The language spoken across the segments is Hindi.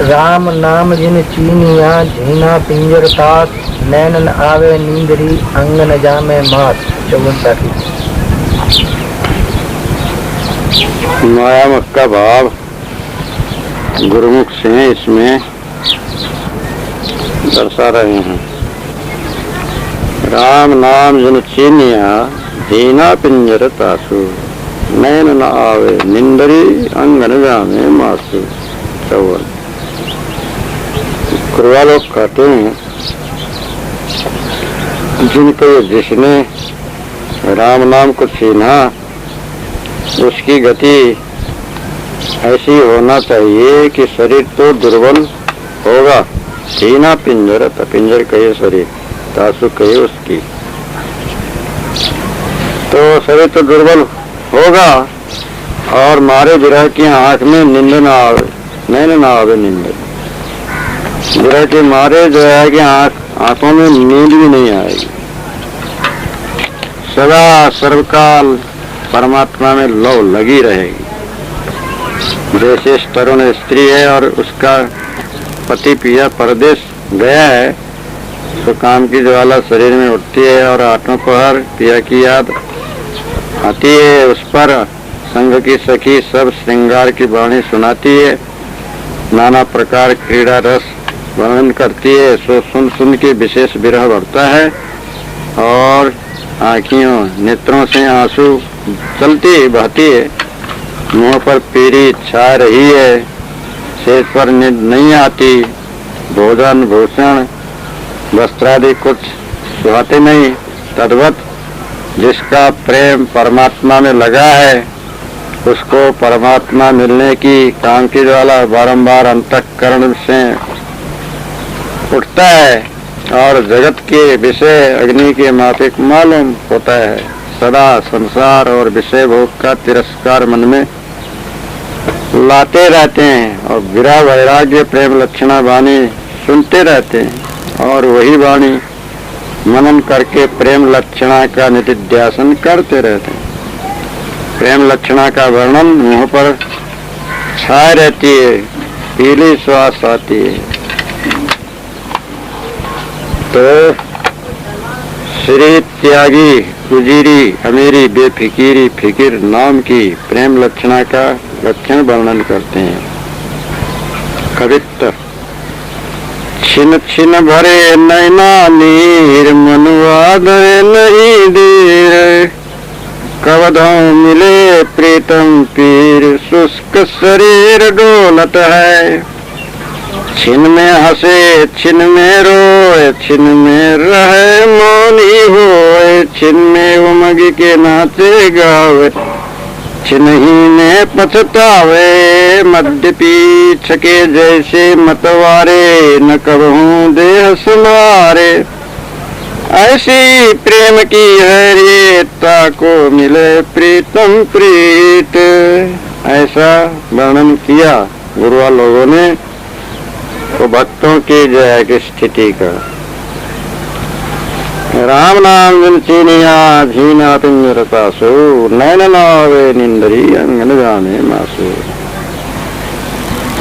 राम नाम जिन चीनिया झीना पिंजर पास, नैन न आवे नींदरी अंग न जामे मास। 54 मायामुख का भाव गुरुमुख से इसमें दर्शा रहे हैं। राम नाम जिन चीनिया झीना पिंजर तासु, नैन न आवे निंदरी अंग न जामे मासु। 54 गुरुआ लोग कहते हैं जिनको जिसने राम नाम को छीना उसकी गति ऐसी होना चाहिए कि शरीर तो दुर्बल होगा। छीना पिंजर, पिंजर कहे शरीर, तासु कहे उसकी, तो शरीर तो दुर्बल होगा और मारे विरह की आंख में नींद न आवे, नैन न आवे नींद। विरह के मारे जो है कि आंखों में नींद भी नहीं आएगी। सदा सर्वकाल परमात्मा में लौ लगी रहेगी। जैसे तरुण स्त्री है और उसका पति पिया परदेश गया है तो काम की ज्वाला शरीर में उठती है और आठों पहर पिया की याद आती है। उस पर संग की सखी सब श्रृंगार की वाणी सुनाती है, नाना प्रकार क्रीड़ा रस वर्णन करती है। सो सुन सुन के विशेष विरह बढ़ता है और आँखियों नेत्रों से आंसू चलती बहती है। मुंह पर पीरी छा रही है, सेज पर नींद नहीं आती, भोजन भूषण वस्त्रादि कुछ सुहाते नहीं। तद्वत जिसका प्रेम परमात्मा में लगा है उसको परमात्मा मिलने की काम की ज्वाला बारंबार अंतःकरण से उठता है और जगत के विषय अग्नि के माफिक मालूम होता है। सदा संसार और विषय भोग का तिरस्कार मन में लाते रहते हैं और विरह वैराग्य प्रेम लक्षणा वाणी सुनते रहते हैं और वही वाणी मनन करके प्रेम लक्षणा का निधिध्यासन करते रहते हैं। प्रेम लक्षणा का वर्णन मुंह पर छाए रहती है, पीली श्वास आती है। तो श्री त्यागी गुजीरी अमीरी बेफिकीरी फिकिर नाम की प्रेम लक्षणा का लक्षण वर्णन करते हैं। कवित्त छिन छिन भरे नैना नीर मनुआ दे नहीं देर, कवधों मिले प्रीतम पीर शुष्क शरीर डोलत है। छिन में हंसे छिन में रोए, छिन में रहे मौनी होए, छिन में उमग के नाचे गावे, छिन ही में पछतावे। मद्यपी छके जैसे मतवारे, न कबहूं देह सुनारे। ऐसी प्रेम की हरियता को मिले प्रीतम प्रीत। ऐसा वर्णन किया गुरुआ लोगों ने तो भक्तों की जय की स्थिति का। राम नाम जिन चीनिया झीना पिंजर तासु, नैन न आवे निंदरी अंग न जामे मासु।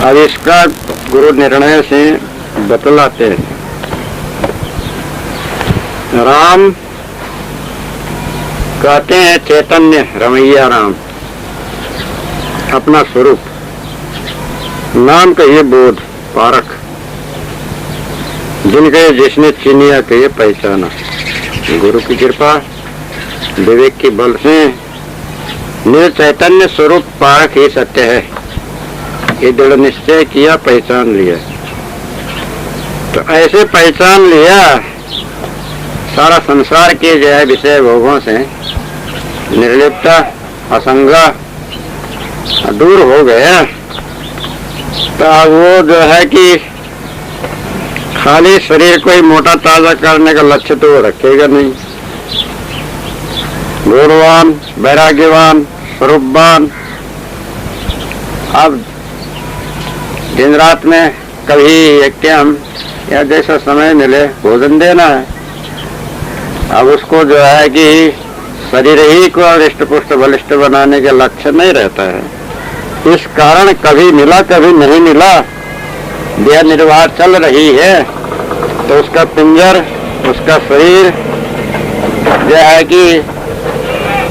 अब इसका गुरु निर्णय से बतलाते हैं। राम कहते हैं चैतन्य रमैया राम अपना स्वरूप। नाम कहिए बोध पारख, जिनके जिसने चीनिया कहिए पहचाना। गुरु की कृपा विवेक के बल से निर्चैतन्य स्वरूप पारख ही सत्य है, ये दृढ़ निश्चय किया, पहचान लिया। तो ऐसे पहचान लिया सारा संसार के जो है विषय भोगों से निर्लिप्ता असंगा दूर हो गया। तो वो जो है कि खाली शरीर को ही मोटा ताजा करने का लक्ष्य तो वो रखेगा नहीं। गुणवान वैराग्यवान स्वरूपवान अब दिन रात में कभी एक टाइम या जैसा समय मिले भोजन देना है। अब उसको जो है कि शरीर ही को हृष्ट पुष्ट बलिष्ठ बनाने के लक्ष्य नहीं रहता है। इस कारण कभी मिला कभी नहीं मिला देह निर्वाह चल रही है तो उसका पिंजर, उसका शरीर जो है कि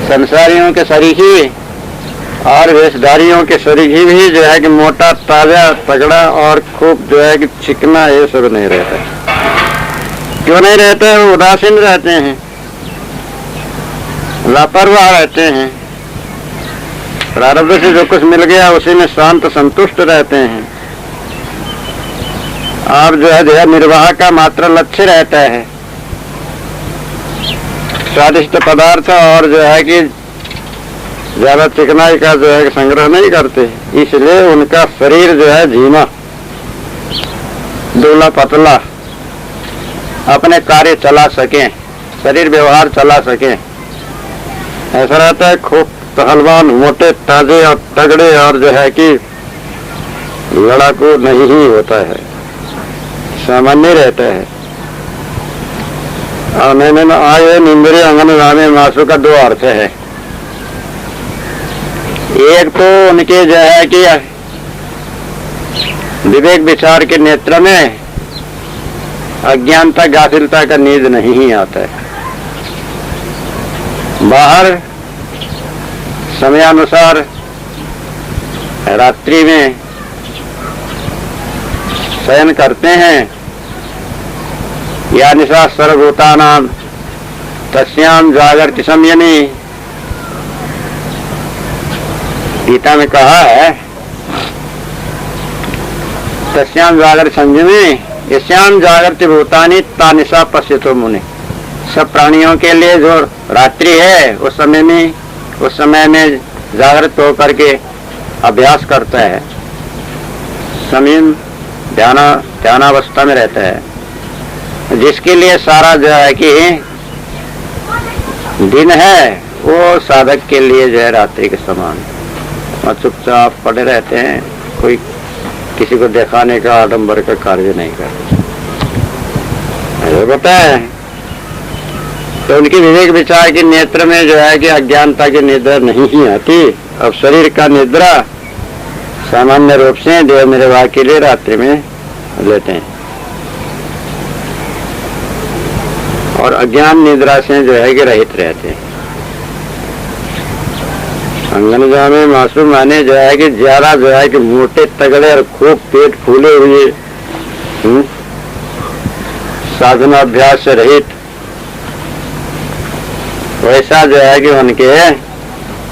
संसारियों के शरीर और वेशधारियों के शरीर भी जो है कि मोटा, ताजा, तगड़ा और खूब जो है कि चिकना, ये सब नहीं रहता। क्यों नहीं रहते हैं? उदासीन रहते हैं, लापरवाह रहते हैं, प्रारब्ध से जो कुछ मिल गया उसी में शांत संतुष्ट रहते हैं। और जो है देह निर्वाह का मात्र लक्ष्य रहता है स्वादिष्ट पदार्थ, और जो है कि ज्यादा चिकनाई का जो है संग्रह नहीं करते। इसलिए उनका शरीर जो है धीमा, दुबला पतला, अपने कार्य चला सके, शरीर व्यवहार चला सके, ऐसा रहता है। खूब पहलवान, मोटे, ताजे और तगड़े और जो है कि लड़ाकू नहीं ही होता है, सामान्य रहता है। और मैंने आए निंद्री अंगन रामे मासु का दो अर्थ है। एक तो उनके जो है कि विवेक विचार के नेत्र में अज्ञानता, गाफिलता का नींद नहीं ही आता है। बाहर समयानुसार रात्रि में शयन करते हैं, या निशा सर्वभूतानां तस्याम जागर्ति संयमी, गीता में कहा है तस्याम जागर्ति संयमी यस्याम जागर्ति भूतानि तानिशा पश्यतो मुनि। सब प्राणियों के लिए जो रात्रि है उस समय में जागृत होकर के अभ्यास करता है, संयम ध्यानावस्था में रहता है। जिसके लिए सारा जो है कि दिन है वो साधक के लिए जो है रात्रि के समान, और चुपचाप पड़े रहते हैं, कोई किसी को दिखाने का, आडंबर का कार्य नहीं करते। ऐसा होता है। तो उनकी विवेक विचार के नेत्र में जो है कि अज्ञानता की निद्रा नहीं ही आती। अब शरीर का निद्रा सामान्य रूप से देह निर्वाह के लिए रात्रि में लेते हैं, और अज्ञान निद्रा से जो है कि रहित रहते हैं। अंगन जामे मासू माने जो है कि ज्यादा जो है कि मोटे, तगड़े और खूब पेट फूले हुए, साधना अभ्यास से रहित, वैसा जो है कि उनके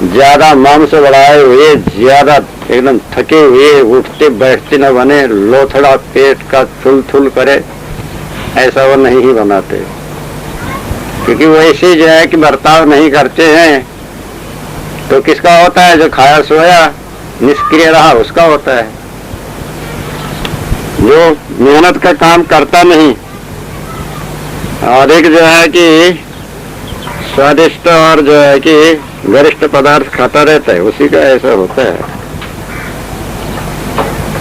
ज्यादा मांस बढ़ाए हुए, ज्यादा एकदम थके हुए, उठते बैठते न बने, लोथड़ा पेट का थुल करे, ऐसा वो नहीं ही बनाते। क्योंकि वैसे जो है कि बर्ताव नहीं करते हैं तो किसका होता है? जो खाया सोया निष्क्रिय रहा उसका होता है। जो मेहनत का काम करता नहीं और एक जो है कि स्वादिष्ट और जो है कि गरिष्ठ पदार्थ खाता रहता है, उसी का ऐसा होता है।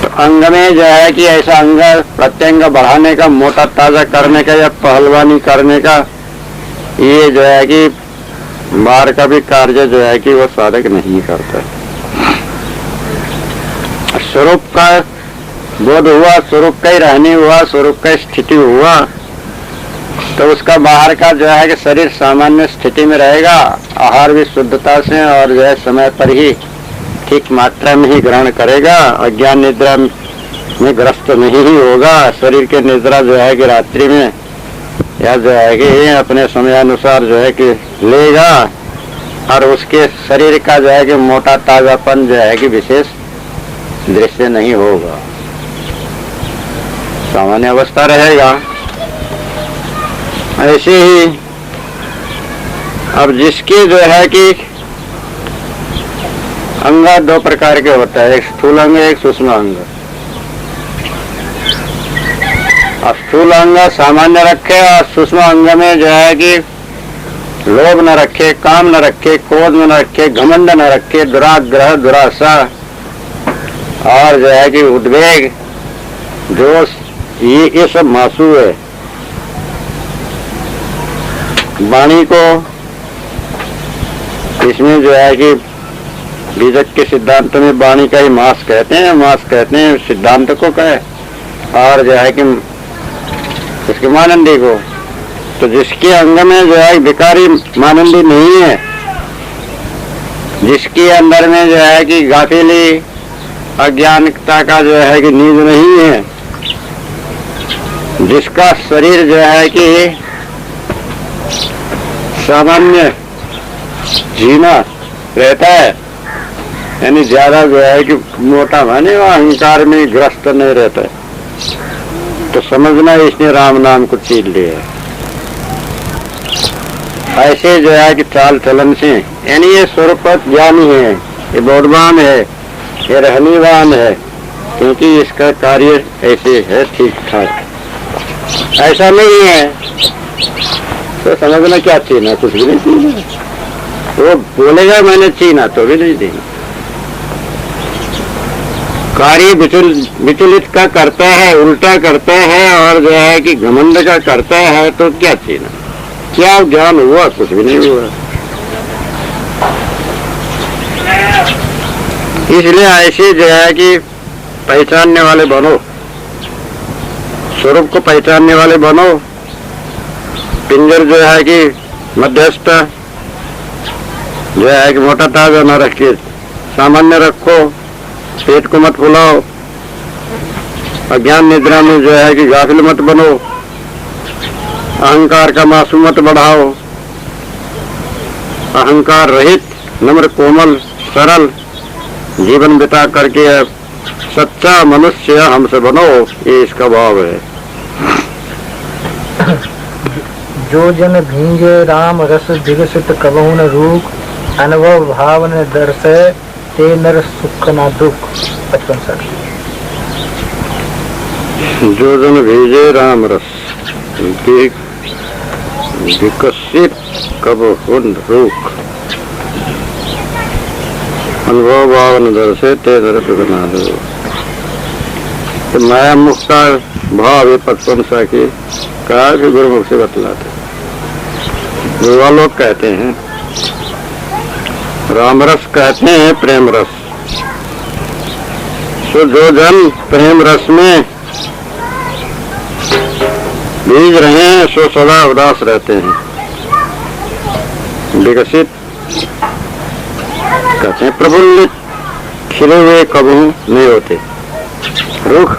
तो अंग में जो है कि ऐसा अंग प्रत्यंग बढ़ाने का, मोटा ताजा करने का या पहलवानी करने का, ये जो है कि बाहर का भी कार्य जो है कि वो साधक नहीं करता। स्वरूप का बोध हुआ, स्वरूप का ही रहने हुआ, स्वरूप का स्थिति हुआ, तो उसका बाहर का जो है कि शरीर सामान्य स्थिति में रहेगा, आहार भी शुद्धता से और जो है समय पर ही ठीक मात्रा में ही ग्रहण करेगा, अज्ञान निद्रा में ग्रस्त नहीं ही होगा। शरीर के निद्रा जो है कि रात्रि में या जो है कि अपने समय अनुसार जो है कि लेगा, और उसके शरीर का जो है कि मोटा ताजापन जो है कि विशेष दृश्य नहीं होगा, सामान्य अवस्था रहेगा। ऐसे ही अब जिसके जो है कि अंग दो प्रकार के होता है, एक स्थूल अंग, एक सूक्ष्म अंग। अब स्थूल अंग सामान्य रखे और सूक्ष्म अंग में जो है कि लोभ न रखे, काम न रखे, क्रोध न रखे, घमंड न रखे, दुराग्रह, दुराशा और जो है कि उद्वेग, जोश, ये सब मासू है। वाणी को इसमें जो है कि बीजक के सिद्धांत में वाणी का ही मांस कहते हैं, मांस कहते हैं सिद्धांत को कहे, और जो है कि उसके मानंदी को, तो जिसके अंग में जो है विकारी मानंदी नहीं है, जिसके अंदर में जो है कि गाफिली अज्ञानता का जो है कि नींद नहीं है, जिसका शरीर जो है कि सामान्य जीना रहता है, यानी ज्यादा जो है कि मोटा माने वो अहंकार में ग्रस्त नहीं रहता है, तो समझना इसने राम नाम को छीन लिया है। ऐसे जो है कि चाल चलन से, यानी ये स्वरूप ज्ञानी है, ये बोधवान है, ये रहनीवान है, क्योंकि इसका कार्य ऐसे है ठीक ठाक। ऐसा नहीं है तो समझना क्या छीना, कुछ भी नहीं छीना। वो बोलेगा मैंने छीना तो भी नहीं देना। कार्य विचलित का करता है, उल्टा करता है, और जो है कि घमंड का करता है, तो क्या छीना, क्या ज्ञान हुआ, कुछ भी नहीं हुआ। इसलिए ऐसे जो है कि पहचानने वाले बनो, स्वरूप को पहचानने वाले बनो। पिंजर जो है कि मध्यस्थ जो है कि मोटा ताजा न रखिए, सामान्य रखो, पेट को मत फुलाओ, अज्ञान निद्रा में जो है कि गाफिल मत बनो, अहंकार का मासू मत बढ़ाओ, अहंकार रहित नम्र कोमल सरल जीवन बिता करके सच्चा मनुष्य हमसे बनो, ये इसका भाव है। जो जन भींगे राम रस विकसित कबहु न रूप, अनुभव भाव न दर्शे ते नर सुख न दुख। 55 जो जन भीजे राम रस विकसित कबहु न रूप, अनुभव भाव न दर्शे ते नर सुख न दुख। तो माया मुख का भाव ये 55 की कहा कि गुरुमुख से बतलाते। युवा लोग कहते हैं राम रस, कहते हैं प्रेम रस। तो जो जन प्रेम रस में भीग रहे हैं सो सदा उदास रहते हैं। विकसित कहते हैं प्रफुल्लित, खिले हुए कबू नहीं होते। रुख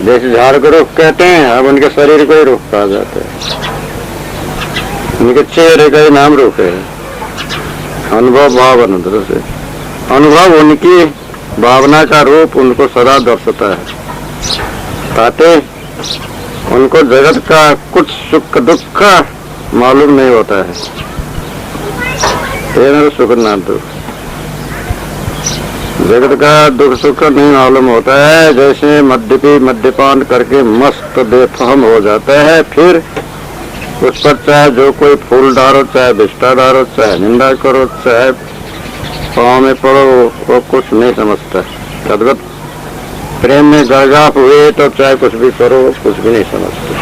जैसे झाड़ को रुख कहते हैं, अब उनके शरीर को ही रुख कहा जाता है, उनके चेहरे का ही नाम रुख है। अनुभव भाव अनंतर से, अनुभव उनकी भावना का रूप उनको सदा दर्शाता है, ताते उनको जगत का कुछ सुख दुख मालूम नहीं होता है। सुख ना दुख, जगत का दुख सुख नहीं मालूम होता है। जैसे मद्यपी मद्यपान करके मस्त बेफहम हो जाता है, फिर उस पर चाहे जो कोई फूल डालो, चाहे बिस्टा डालो, चाहे निंदा करो, चाहे पाँव में पड़ो, वो कुछ नहीं समझता। तद्वत प्रेम में गर्गाप हुए तो चाहे कुछ भी करो, कुछ भी नहीं समझते।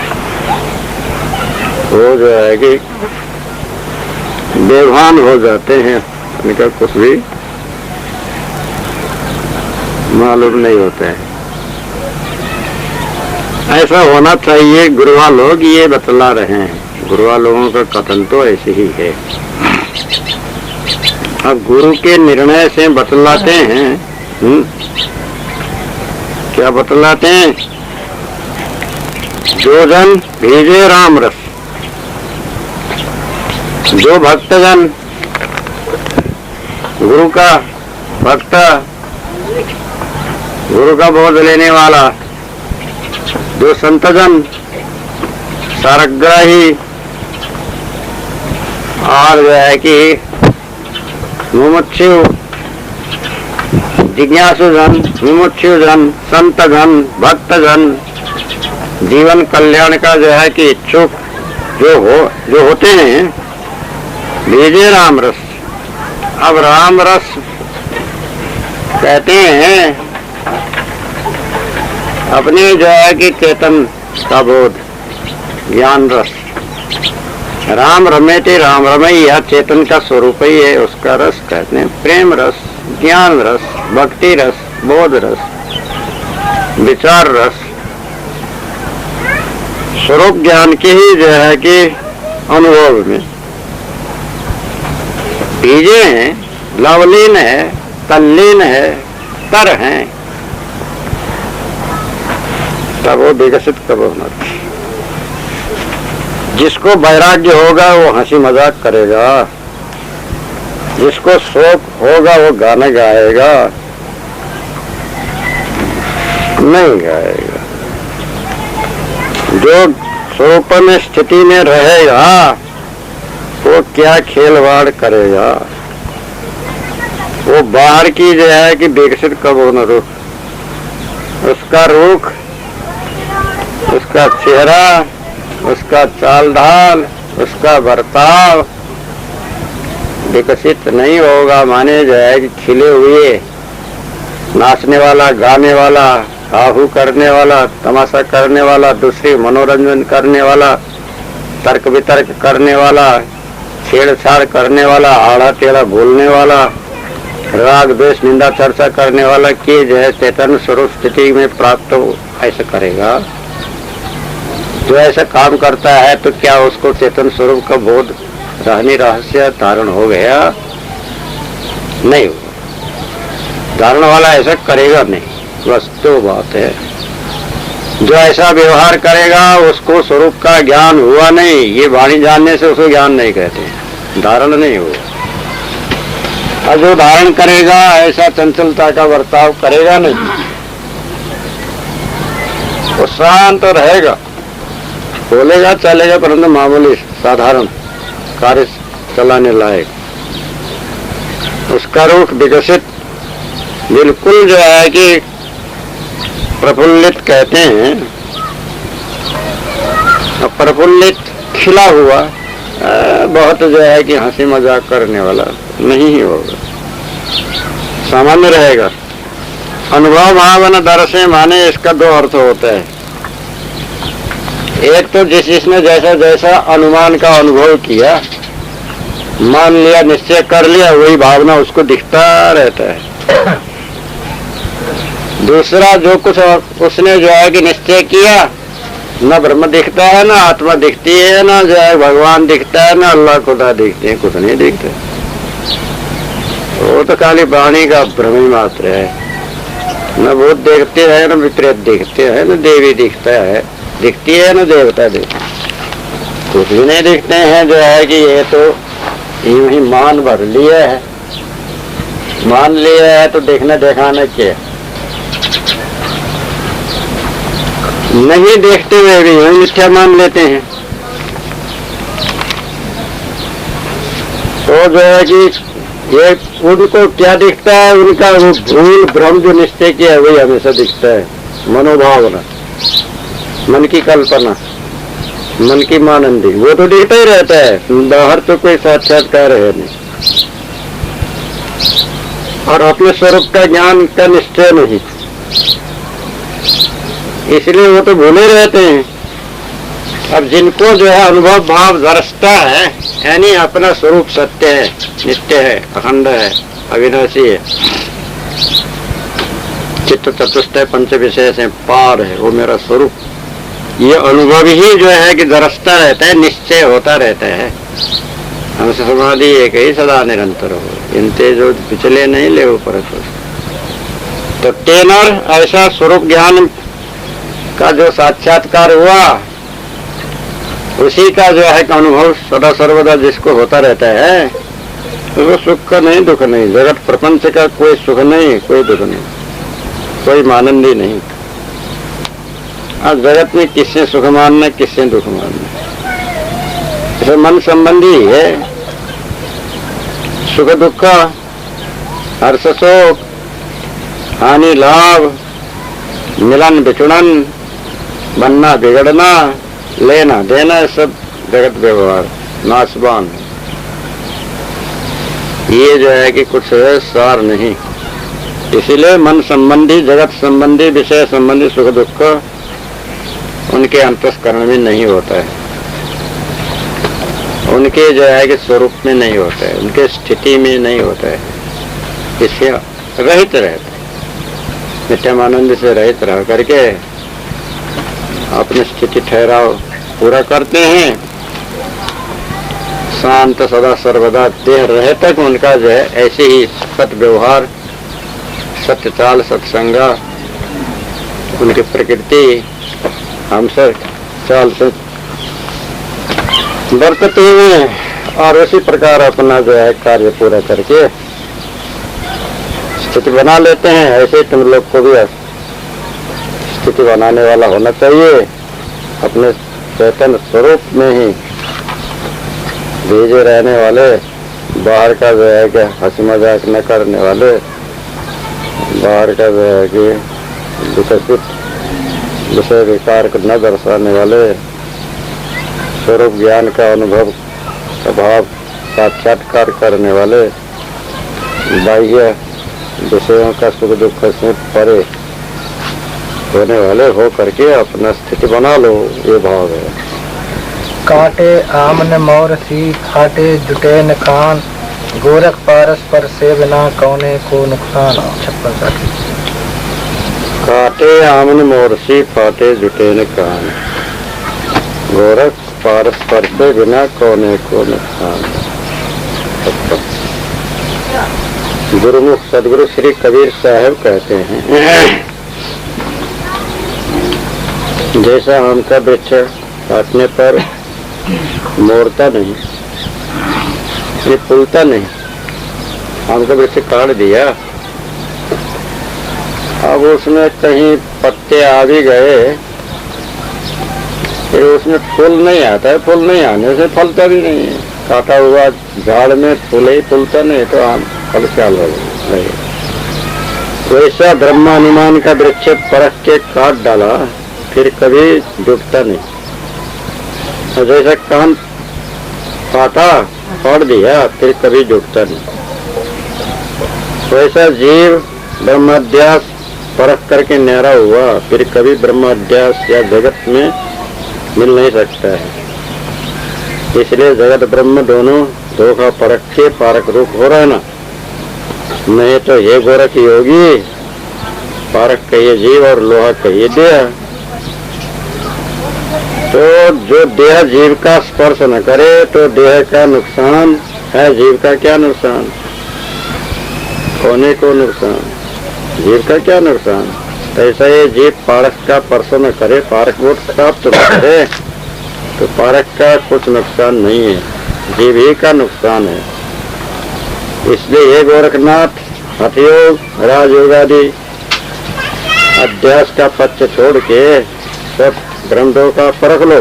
वो जो है कि बेभान हो जाते हैं, उनका कुछ भी मालूम नहीं होता है। ऐसा होना चाहिए। गुरुआ लोग ये बतला रहे हैं, गुरुआ लोगों का कथन तो ऐसे ही है। अब गुरु के निर्णय से बतलाते हैं। क्या बतलाते हैं? जो जन भेजे राम रस, जो भक्तजन गुरु का भक्त, गुरु का बोध लेने वाला, जो संतजन सारग्राही और जो है कि मुमुक्षु जिज्ञासुजन, मुमुक्षुजन, संतजन, भक्तजन, जीवन कल्याण का जो है कि इच्छुक जो होते हैं, भेजे राम रस। अब राम रस कहते हैं अपने जो है कि चेतन का बोध, ज्ञान रस। राम रमेते राम रमई, यह चेतन का स्वरूप ही है, उसका रस कहते हैं प्रेम रस, ज्ञान रस, भक्ति रस, बोध रस। विचार रस स्वरूप ज्ञान के ही जो है कि अनुभव में बीजे हैं, लवलीन है, तल्लीन है, तर हैं, तब वो विकसित कब होना। जिसको वैराग्य होगा वो हंसी मजाक करेगा, जिसको शौक होगा वो गाने गाएगा, नहीं गाएगा। जो स्वरूप में स्थिति में रहेगा वो क्या खेलवाड़ करेगा। वो बाहर की जो है कि विकसित कब होना रुख, उसका रुख, उसका चेहरा, उसका चाल ढाल, उसका बर्ताव विकसित नहीं होगा। माने जो है कि खिले हुए नाचने वाला, गाने वाला, आहू करने वाला, तमाशा करने वाला, दूसरी मनोरंजन करने वाला, तर्क वितर्क करने वाला, छेड़छाड़ करने वाला, आड़ा टेढ़ा बोलने वाला, राग द्वेष निंदा चर्चा करने वाला की जो है चैतन्य स्वरूप स्थिति में प्राप्त हो, ऐसा करेगा। जो ऐसा काम करता है तो क्या उसको चेतन स्वरूप का बोध रहनी रहस्य धारण हो गया? नहीं होगा। धारण वाला ऐसा करेगा नहीं, बस तो बात है। जो ऐसा व्यवहार करेगा उसको स्वरूप का ज्ञान हुआ नहीं। ये वाणी जानने से उसको ज्ञान नहीं कहते, धारण नहीं हुआ। और जो धारण करेगा ऐसा चंचलता का बर्ताव करेगा नहीं, वो शांत रहेगा, बोलेगा चलेगा परंतु मामूली साधारण कार्य चलाने लायक। उसका रूप विकसित बिल्कुल जो है कि प्रफुल्लित कहते हैं, प्रफुल्लित खिला हुआ बहुत जो है कि हंसी मजाक करने वाला नहीं ही होगा, सामान्य रहेगा। अनुभव भावना दर्शन माने इसका दो अर्थ होता है। एक तो जिसने जैसा जैसा अनुमान का अनुभव किया, मान लिया, निश्चय कर लिया, वही भावना उसको दिखता रहता है। दूसरा जो कुछ उसने जो है कि निश्चय किया, न ब्रह्म दिखता है, ना आत्मा दिखती है, ना जो है भगवान दिखता है, ना अल्लाह खुदा दिखते हैं, कुछ नहीं दिखता। वो तो खाली वाणी का भ्रम ही मात्र है। न भूत देखते हैं, न विपरीत दिखते हैं, न देवी दिखता है, दिखती है, न देवता दिखते, कुछ भी नहीं दिखते हैं। जो है कि ये तो यूं ही मान भर लिया है, मान लिया है तो देखने दिखाने के नहीं देखते हुए भी यूं मिथ्या मान लेते हैं। तो जो है कि ये उनको क्या दिखता है, उनका वो भूल भ्रम जो निश्चय किया है वही हमेशा दिखता है। मनोभावना, मन की कल्पना, मन की मानंदी, वो तो दिखता ही रहता है, बाहर तो कोई साक्षात्कार है नहीं। और अपने स्वरूप का ज्ञान का निश्चय नहीं, इसलिए वो तो भूले रहते हैं। अब जिनको जो है अनुभव भाव दर्शता है, यानी अपना स्वरूप सत्य है, नित्य है, अखंड है, अविनाशी है, चित्त चतुष्टय पंच विशेष है, पार है, वो मेरा स्वरूप, ये अनुभव ही जो है कि दर्शता रहता है, निश्चय होता रहता है। हमसे समाधि एक ही सदा निरंतर हो, इनते जो पिछले नहीं ले ऊपर। तो तेनर ऐसा स्वरूप ज्ञान का जो साक्षात्कार हुआ, उसी का जो है अनुभव सदा सर्वदा जिसको होता रहता है, उसको सुख का नहीं, दुख नहीं, जगत प्रपंच का कोई सुख नहीं, कोई दुख नहीं, कोई आनंदी नहीं। आज जगत में किससे सुख मानना, किससे दुख मानना, इसे मन संबंधी है। सुख दुख, हर्ष शोक, हानि लाभ, मिलन विचुड़न, बनना बिगड़ना, लेना देना, सब जगत व्यवहार नाशवान है। ये जो है कि कुछ है सार नहीं। इसीलिए मन संबंधी, जगत संबंधी, विषय संबंधी सुख दुख उनके अंतस्करण में नहीं होता है, उनके जो है कि स्वरूप में नहीं होता है, उनके स्थिति में नहीं होता है, इससे रहित रहता है। नित्यानंद से रहित रह करके अपनी स्थिति ठहराव पूरा करते हैं। शांत सदा सर्वदा देह रहे तक उनका जो है ऐसे ही सत व्यवहार, सत्य चाल, सत्संगा, उनकी प्रकृति हमसे चाल से बरतते हुए और उसी प्रकार अपना जो है कार्य पूरा करके स्थिति बना लेते हैं। ऐसे तुम लोग को भी स्थिति बनाने वाला होना चाहिए। अपने चैतन्य स्वरूप में ही भेजे रहने वाले, बाहर का जो है कि हंसी मजाक न करने वाले, बाहर का जो है कि विकसित विषय विकार को न दर्शाने वाले, स्वरूप ज्ञान का अनुभव स्वभाव साक्षात्कार करने वाले, बाह्य विषयों का सुख दुख से परे होने वाले हो करके अपना स्थिति बना लो, ये भाव है। काटे आमन मोर सी फाटे जुटे न कान, गोरख पारस पर से बिना कौने को नुकसान। 56 काटे आमन मोर सी फाटे जुटे न कान, गोरख पारस पर से बिना कौने को नुकसान। गुरुमुख सदगुरु श्री कबीर साहब कहते हैं, जैसा आम का वृक्ष काटने पर मोड़ता नहीं, ये फूलता नहीं, आम का वृक्ष काट दिया, अब उसमें कहीं पत्ते आ भी गए, फिर उसमें फूल नहीं आता है, फूल नहीं आने से फलता भी नहीं है। काटा हुआ झाड़ में फूल ही फूलता नहीं तो आम फल क्या नहीं। वैसा ब्रह्मानुमान का वृक्ष परख के काट डाला, फिर कभी जुटता नहीं। और जैसा कान काटा फाड़ दिया, फिर कभी जुटता नहीं। वैसा जीव ब्रह्माध्यास परख करके न्यारा हुआ, फिर कभी ब्रह्माध्यास या जगत में मिल नहीं सकता है। इसलिए जगत ब्रह्म दोनों धोखा परख के पारक रूप हो रहना, नहीं तो ये गोरख योगी, पारक कहिए जीव और लोहा कहिए देह। तो जो देह जीव का स्पर्श न करे तो देह का नुकसान है, जीव का क्या नुकसान, कोने को नुकसान, जीव का क्या नुकसान। ऐसा ये जीव पारक का स्पर्श न करे, पारक वो प्राप्त न करे, तो पारक का कुछ नुकसान नहीं है, जीव ही का नुकसान है। इसलिए ये गोरखनाथ हठयोग राजयोग आदि अध्यास का पक्ष छोड़ के सब ब्रह्म का परख लो,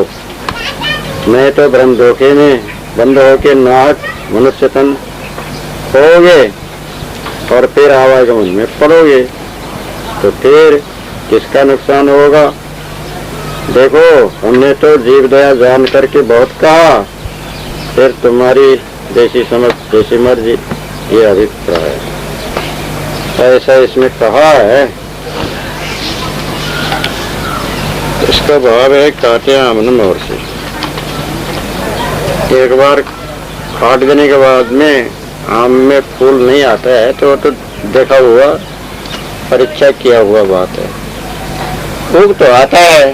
नहीं तो ब्रह्म धोखे में बंद होके नाहक मनुष्य तन खोगे और फिर आवागमन में पड़ोगे, तो फिर किसका नुकसान होगा। देखो, हमने तो जीव दया जान करके बहुत कहा, फिर तुम्हारी जैसी समझ जैसी मर्जी, ये अभिप्राय है। ऐसा इसमें कहा है। इसका भाव है काटे आमन मोर से। एक बार काट देने के बाद में आम में फूल नहीं आता है तो देखा हुआ, परीक्षा किया हुआ बात है। फूल तो आता है,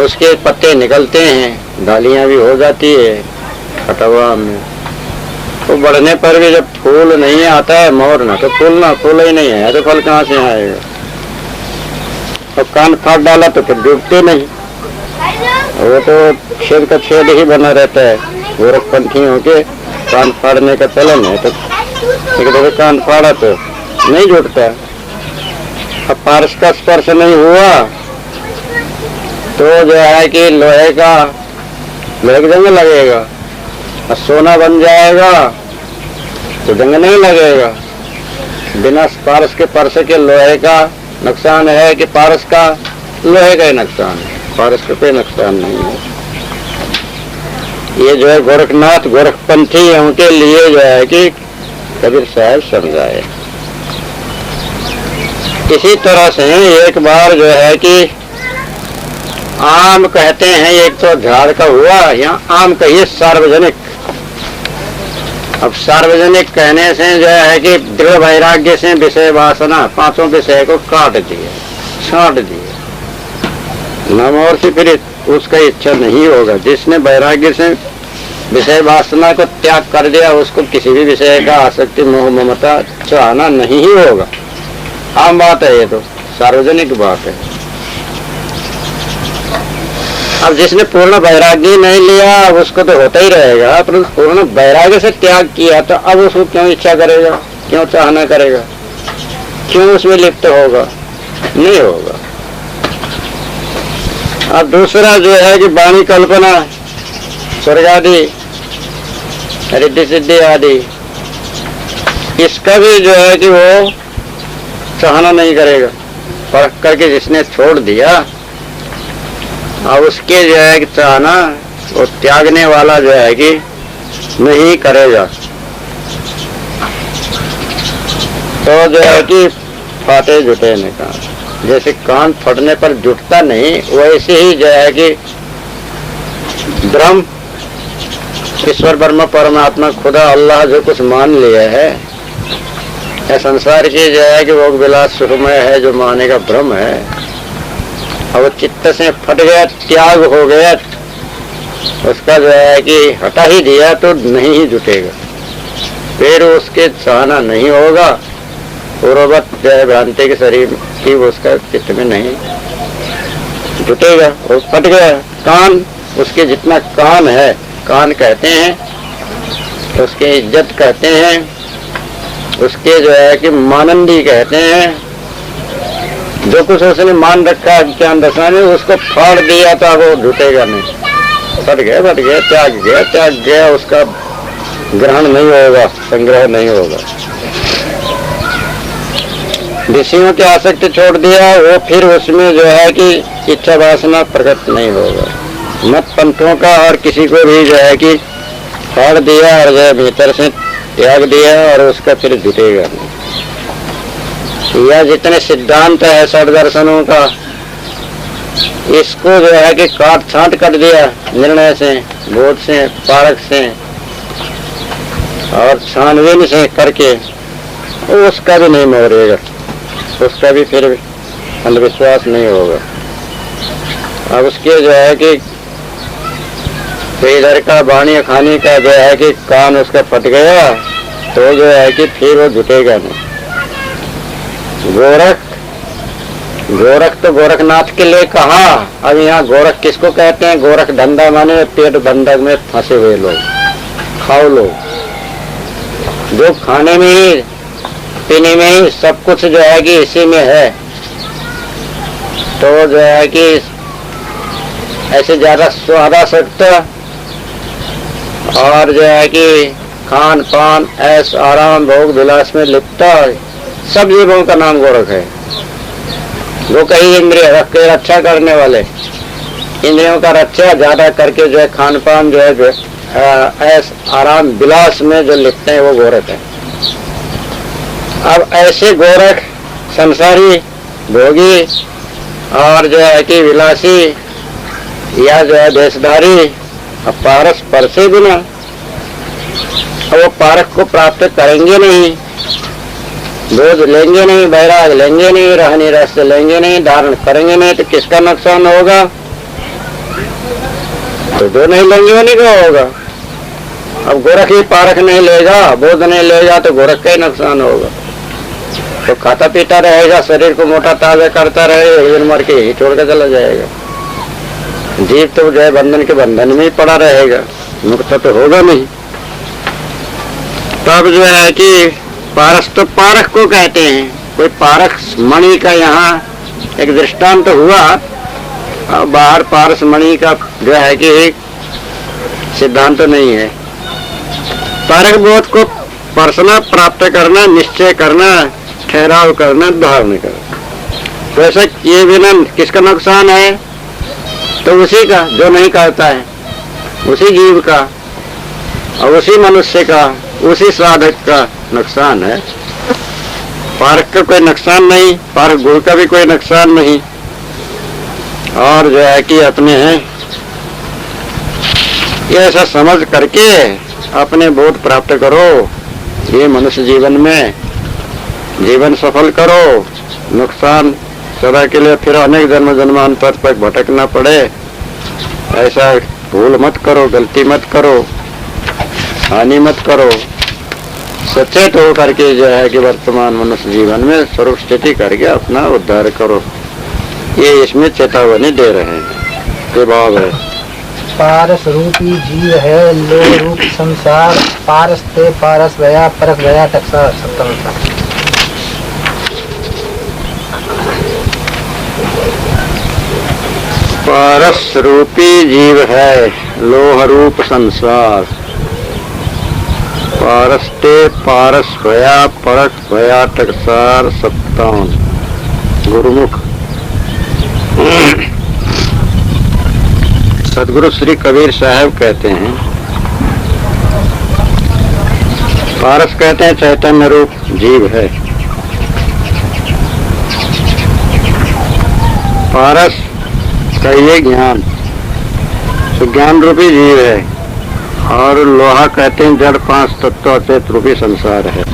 उसके पत्ते निकलते हैं, डालियां भी हो जाती है कटा हुआ आम में, तो बढ़ने पर भी जब फूल नहीं आता है मोड़ना, तो फूल ही नहीं है तो फल कहाँ से आएगा। और कान फाड़ डाला तो फिर डूबते नहीं, वो तो छेद का छेद ही बना रहता है। गोरखपंथी होके कान फाड़ने का चलन है, तो एक दफे कान फाड़ा तो नहीं जुटता। अब पारस का स्पर्श नहीं हुआ तो जो है कि लोहे का जंग लगेगा, और सोना बन जाएगा तो जंग नहीं लगेगा। बिना पारस के परस के लोहे का नुकसान है कि पारस का लोहे का ही नुकसान है, पारस का कोई नुकसान नहीं है। ये जो है गोरखनाथ गोरखपंथी है, उनके लिए जो है कि कबीर साहब समझाए। इसी तरह से एक बार जो है कि आम कहते हैं, एक तो झाड़ का हुआ, यहाँ आम कहिए सार्वजनिक, अब सार्वजनिक कहने से जो है कि दृढ़ वैराग्य से विषय वासना 5 विषय को काट दिए, छाट दिए, नाम और से फिर उसका इच्छा नहीं होगा। जिसने वैराग्य से विषय वासना को त्याग कर दिया उसको किसी भी विषय का आसक्ति मोह ममता चाहना नहीं ही होगा। आम बात है, ये तो सार्वजनिक बात है। अब जिसने पूर्ण वैराग्य नहीं लिया अब उसको तो होता ही रहेगा, परंतु पूर्ण वैराग्य से त्याग किया तो अब उसको क्यों इच्छा करेगा, क्यों चाहना करेगा, क्यों उसमें लिप्त होगा, नहीं होगा। अब दूसरा जो है कि वाणी कल्पना, स्वर्ग आदि, रिद्धि सिद्धि आदि, इसका भी जो है कि वो चाहना नहीं करेगा। परख करके जिसने छोड़ दिया अब उसके जो है कि चाहना वो त्यागने वाला जो है कि नहीं करेगा। तो जो है कि फाटे जुटे ने कहा, जैसे कान फटने पर जुटता नहीं वैसे ही जो है कि ब्रह्म, ईश्वर ब्रह्म परमात्मा खुदा अल्लाह जो कुछ मान लिया है, यह संसार की जो है कि भोग विलास सुखमय है जो मानेगा ब्रह्म है, अब चित्त से फट गया, त्याग हो गया, उसका जो है कि हटा ही दिया तो नहीं ही जुटेगा, फिर उसके चाहना नहीं होगा। पूर्ववत जो है भ्रांति के शरीर की उसका चित्त में नहीं जुटेगा, वो फट गया। कान, उसके जितना कान है, कान कहते हैं, उसके इज्जत कहते हैं, उसके जो है कि मानंदी कहते हैं, जो कुछ उसने मान रखा है ज्ञान दशा में उसको फाड़ दिया तो अब वो जुटेगा नहीं। फट गया, त्याग गया, त्याग गया, उसका ग्रहण नहीं होगा, संग्रह नहीं होगा। विषयों की आसक्ति छोड़ दिया वो फिर उसमें जो है कि इच्छा वासना प्रकट नहीं होगा। मत पंथों का और किसी को भी जो है कि फाड़ दिया और जो है भीतर से त्याग दिया और उसका फिर जुटेगा नहीं। यह जितने सिद्धांत है षड दर्शनों का, इसको जो है कि काट छांट कर दिया निर्णय से, बोध से, पारख से और छानबीन से करके, उसका भी नहीं मोरेगा, उसका भी फिर अंधविश्वास नहीं होगा। अब उसके जो है कि इधर का वाणी खाने का जो है कि कान उसका फट गया तो जो है कि फिर वो जुटेगा नहीं। गोरख तो गोरखनाथ के लिए कहा। अब यहाँ गोरख किसको कहते हैं? गोरख धंधा माने पेट बंधक में फंसे हुए लोग, खाओ लोग, जो खाने में ही पीने में ही सब कुछ जो है कि इसी में है, तो जो है कि ऐसे ज्यादा स्वादासक्त और जो है कि खान पान ऐश आराम भोग विलास में लिप्त सब जीवों का नाम गोरख है। वो कई इंद्रिय रख के रक्षा करने वाले, इंद्रियों का रक्षा ज्यादा करके जो है खान पान जो है ऐश आराम विलास में जो लिप्त है वो गोरख है। अब ऐसे गोरख संसारी भोगी और जो है कि विलासी या जो है देशधारी अब पारस पर से बिना वो पारक को प्राप्त करेंगे नहीं, बोध लेंगे नहीं, बैराग लेंगे नहीं, रहनी रस लेंगे नहीं, धारण करेंगे नहीं, तो किसका नुकसान होगा? तो जो नहीं लेंगे उन्हीं का होगा। अब गोरख ही पारक नहीं लेगा, बोध नहीं लेगा तो गोरख का ही नुकसान होगा। तो खाता पीता रहेगा, शरीर को मोटा ताजा करता रहेगा, एक दिन मर के यही छोड़ कर चला जाएगा। जीव तो जो है बंधन के बंधन में ही पड़ा रहेगा, मुक्त तो होगा नहीं। तब जो है कि पारस तो पारख को कहते हैं। कोई पारख मणि का यहाँ एक दृष्टांत तो हुआ, और बाहर पारस मणि का जो है कि एक सिद्धांत तो नहीं है। पारख बोध को परसना, प्राप्त करना, निश्चय करना, ठहराव करना, धारण करना, तो ऐसा किए बिना किसका नुकसान है? तो उसी का जो नहीं करता है, उसी जीव का और उसी मनुष्य का, उसी साधक का नुकसान है। पारक का कोई नुकसान नहीं, पारक गुरु का भी कोई नुकसान नहीं। और जो है कि अपने ये ऐसा समझ करके अपने बोध प्राप्त करो, ये मनुष्य जीवन में जीवन सफल करो, नुकसान सदा के लिए फिर अनेक जन्म जन्मांतर तक भटकना पड़े, ऐसा भूल मत करो, गलती मत करो, हानि मत करो। सचेत हो करके जो है कि वर्तमान मनुष्य जीवन में स्वरूप स्थिति करके अपना उद्धार करो, ये इसमें चेतावनी दे रहे हैं। ये भाव है। पारस रूपी जीव है लो रूप संसार, पारस ते पारस गया परस गया टक्सा सत्तमता। पारस रूपी जीव है लोह रूप संसार, पारस ते पारस भया परस भया टकसार सत्तावन। गुरुमुख सदगुरु श्री कबीर साहब कहते हैं, पारस कहते हैं चैतन्य रूप जीव है। पारस कहिए ज्ञान, तो ज्ञान रूपी जीव है। और लोहा कहते हैं जड़ 5 तत्व अचेत रूपी संसार है।